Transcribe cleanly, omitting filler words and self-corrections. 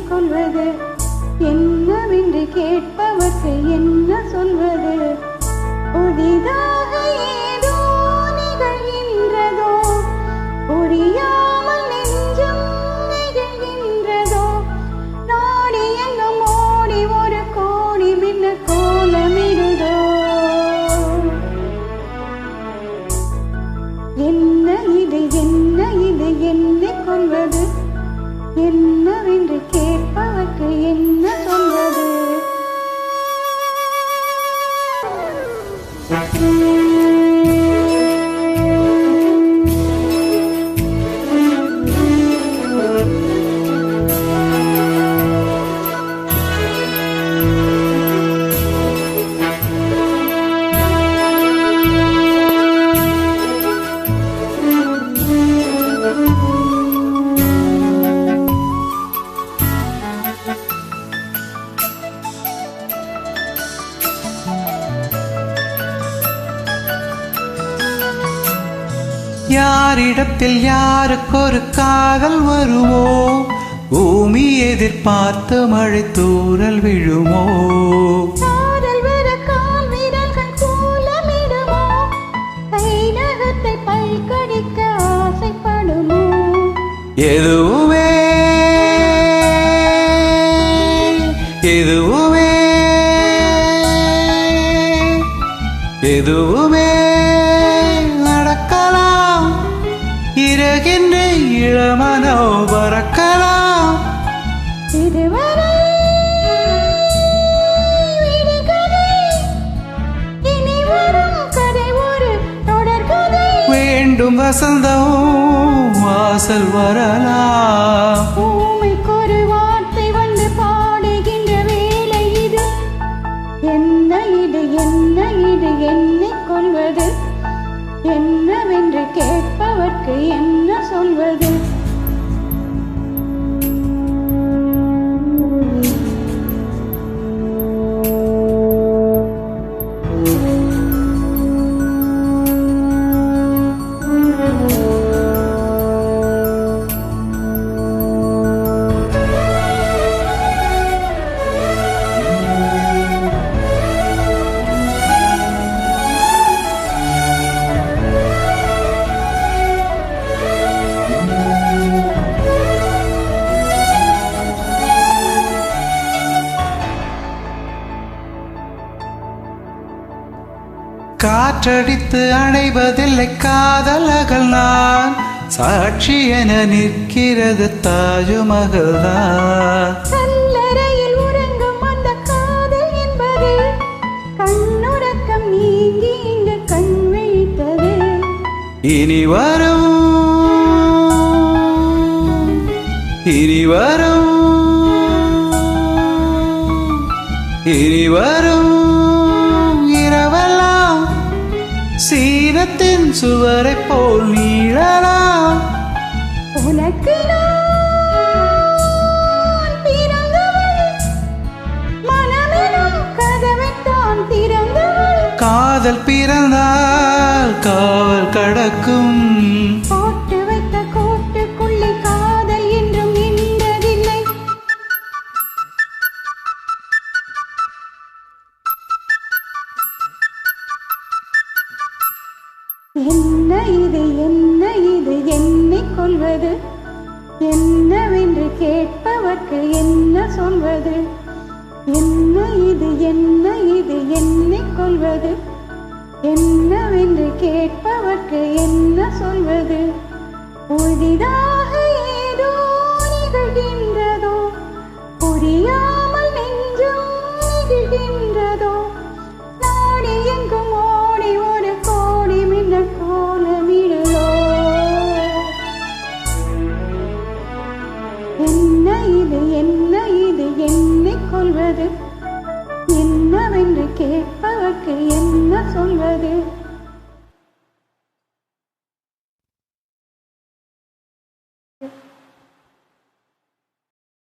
கொள்வது? என்னவென்று கேட்பவர்க்கு என்ன சொல்வது? புதிதாக ஏதோ நிகழ்கின்றதோ, புரியாமல் நெஞ்சம் நிகழ்கின்றதோ, நாடி எங்கும் ஓடி ஒரு கோடி மின்ன கோலமிடுதோ. என்ன இது என்ன இது என்னை கொள்வது? என்னவென்று கேட்பவர்க்கு என்ன சொல்வது? யாரிடத்தில் யாருக்கொரு காதல் வருமோ? பூமி எதிர்பார்த்து மழை தூறல் விழுமோ? காதல் வர கால் வீரர்கள் கூலமிடுமோ? கைநகத்தை பல்கடிக்க ஆசைப்படுமோ? எதுவுமே எதுவுமே எதுவுமே நடக்கலாம். இறகின்ற இளமனோ பறக்கலாம். இதுவரை விடுகதை, இனி வரும் கதை ஒரு தொடர்கதை. வேண்டும் வசந்தம் வாசல் வரலாம். பூமிக்கொரு வார்த்தை வந்து பாடுகின்ற வேளை இது. என்ன இது என்ன இது என்னை கொள்வது? என்னவென்று கேட்பவர்க்கு என்ன சொல்வது? காற்றடித்து அணைவதில்லை காதலகள் நான், சாட்சி என நிற்கிறது தாஜ்மஹல் தான். கல்லறையில் உறங்கும் அந்த காதல் என்பது கண்ணுறக்கம் நீங்கி இங்கு கண் விழித்தது. இனி வரும் இனி வரும் இனி வரும் இரவெல்லாம் சீனத்தின் சுவரை போல் நீழலாம். உனக்கு நான் பிறந்தவள், மனமெனும் கதவைத்தான் திறந்தவள். காதல் பிறந்தால் காவல் கடக்கும். போட்டு வைத்த கோட்டுக்குள்ளே காதல் என்றும் நின்றதில்லை. என்ன இது என்ன இது என்னை கொள்வது? என்னவென்று கேட்பவர்க்கு என்ன சொல்வது? என்ன இது என்ன இது என்னை கொள்வது? என்னவென்று கேட்பவர்க்கு என்ன சொல்வது? புதிதாக ஏதோ நிகழ்கின்றதோ, புரியாமல் நெஞ்சம் நிகழ்கின்றதோ, நாடி எங்கும் ஓடி ஒரு கோடி மின்னல் கோலமிடுதோ. என்ன இது என்ன இது என்னை கொள்வது? என்னவென்று கேட்பவர்க்கு என்ன சொல்வது?